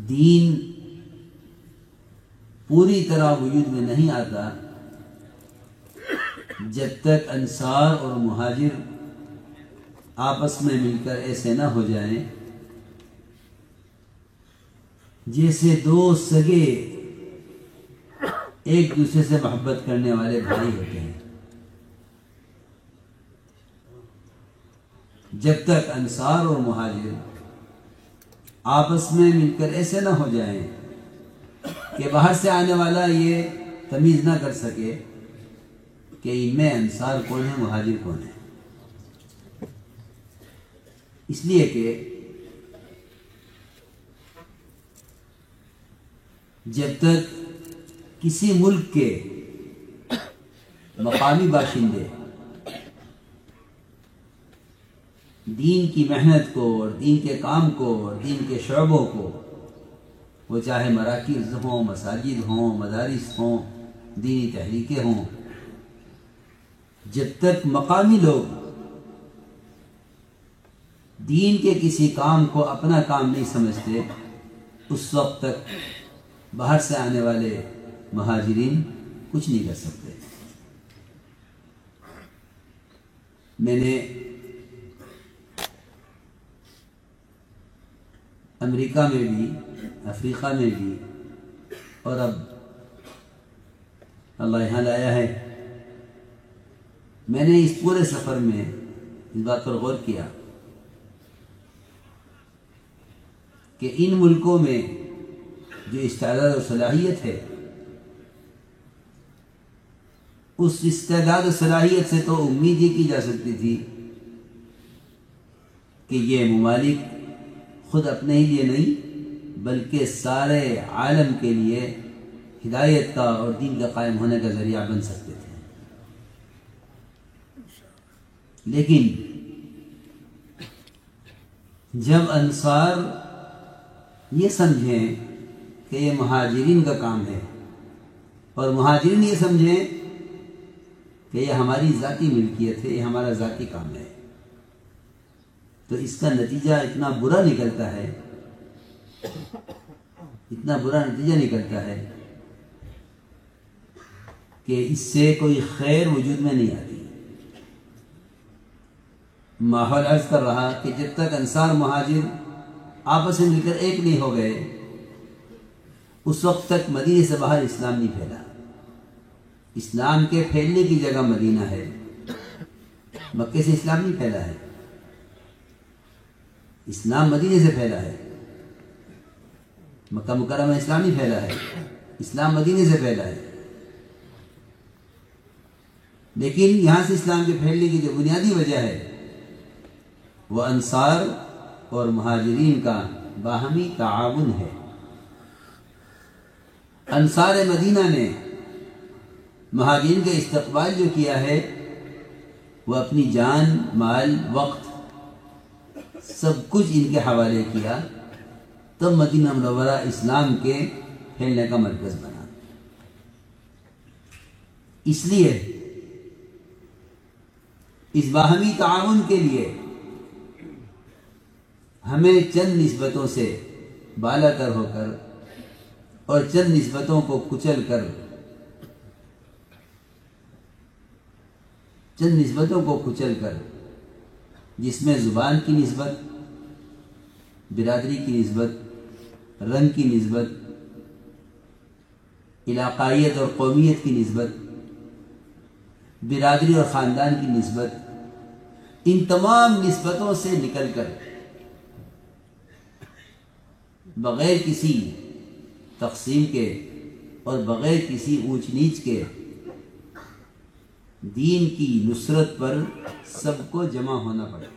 دین پوری طرح وجود میں نہیں آتا جب تک انصار اور مہاجر آپس میں مل کر ایسے نہ ہو جائیں جیسے دو سگے ایک دوسرے سے محبت کرنے والے بھائی ہوتے ہیں۔ جب تک انصار اور مہاجر آپس میں مل کر ایسے نہ ہو جائیں کہ باہر سے آنے والا یہ تمیز نہ کر سکے کہ ان میں انصار کون ہے مہاجر کون ہے، اس لیے کہ جب تک کسی ملک کے مقامی باشندے دین کی محنت کو اور دین کے کام کو اور دین کے شعبوں کو، وہ چاہے مراکز ہوں، مساجد ہوں، مدارس ہوں، دینی تحریکیں ہوں، جب تک مقامی لوگ دین کے کسی کام کو اپنا کام نہیں سمجھتے، اس وقت تک باہر سے آنے والے مہاجرین کچھ نہیں کر سکتے۔ میں نے امریکہ میں بھی، افریقہ میں بھی، اور اب اللہ یہاں لایا ہے، میں نے اس پورے سفر میں اس بات پر غور کیا کہ ان ملکوں میں جو استعداد و صلاحیت ہے، اس استعداد و صلاحیت سے تو امید یہ کی جا سکتی تھی کہ یہ ممالک خود اپنے ہی لیے نہیں بلکہ سارے عالم کے لیے ہدایت کا اور دین کا قائم ہونے کا ذریعہ بن سکتے تھے، لیکن جب انصار یہ سمجھیں کہ یہ مہاجرین کا کام ہے اور مہاجرین یہ سمجھیں کہ یہ ہماری ذاتی ملکیت ہے، یہ ہمارا ذاتی کام ہے، تو اس کا نتیجہ اتنا برا نکلتا ہے، اتنا برا نتیجہ نکلتا ہے کہ اس سے کوئی خیر وجود میں نہیں آتی۔ ماحول عرض کر رہا کہ جب تک انصار مہاجر آپس میں مل کر ایک نہیں ہو گئے، اس وقت تک مدینے سے باہر اسلام نہیں پھیلا۔ اسلام کے پھیلنے کی جگہ مدینہ ہے، مکے سے اسلام نہیں پھیلا ہے، اسلام مدینے سے پھیلا ہے، مکہ مکرمہ اسلام نہیں پھیلا ہے، اسلام مدینے سے پھیلا ہے۔ لیکن یہاں سے اسلام کے پھیلنے کی جو بنیادی وجہ ہے وہ انصار اور مہاجرین کا باہمی تعاون ہے۔ انصار مدینہ نے مہاجرین کا استقبال جو کیا ہے وہ اپنی جان، مال، وقت سب کچھ ان کے حوالے کیا، تب مدینہ منورہ اسلام کے پھیلنے کا مرکز بنا۔ اس لیے اس باہمی تعاون کے لیے ہمیں چند نسبتوں سے بالا تر ہو کر اور چند نسبتوں کو کچل کر، جس میں زبان کی نسبت، برادری کی نسبت، رنگ کی نسبت، علاقائیت اور قومیت کی نسبت، برادری اور خاندان کی نسبت، ان تمام نسبتوں سے نکل کر بغیر کسی تقسیم کے اور بغیر کسی اونچ نیچ کے دین کی نصرت پر سب کو جمع ہونا پڑے۔